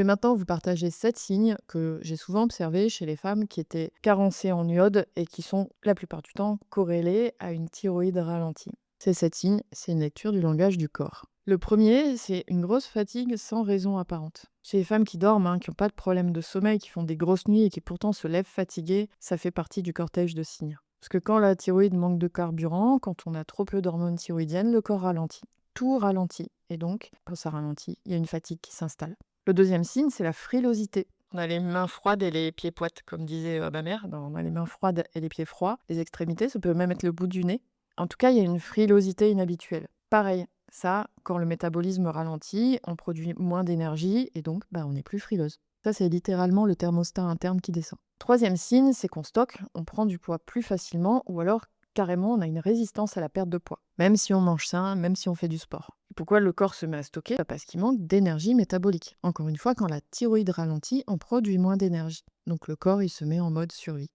maintenant vous partager 7 signes que j'ai souvent observés chez les femmes qui étaient carencées en iode et qui sont la plupart du temps corrélés à une thyroïde ralentie. Ces 7 signes, c'est une lecture du langage du corps. Le premier, c'est une grosse fatigue sans raison apparente. Chez les femmes qui dorment, qui n'ont pas de problème de sommeil, qui font des grosses nuits et qui pourtant se lèvent fatiguées, ça fait partie du cortège de signes. Parce que quand la thyroïde manque de carburant, quand on a trop peu d'hormones thyroïdiennes, le corps ralentit. Tout ralentit. Et donc, quand ça ralentit, il y a une fatigue qui s'installe. Le deuxième signe, c'est la frilosité. On a les mains froides et les pieds poètes, comme disait ma mère. On a les mains froides et les pieds froids. Les extrémités, ça peut même être le bout du nez. En tout cas, il y a une frilosité inhabituelle. Pareil, ça, quand le métabolisme ralentit, on produit moins d'énergie et donc on est plus frileuse. Ça, c'est littéralement le thermostat interne qui descend. Troisième signe, c'est qu'on stocke, on prend du poids plus facilement ou alors carrément on a une résistance à la perte de poids, même si on mange sain, même si on fait du sport. Pourquoi le corps se met à stocker? Parce qu'il manque d'énergie métabolique. Encore une fois, quand la thyroïde ralentit, on produit moins d'énergie. Donc le corps, il se met en mode survie.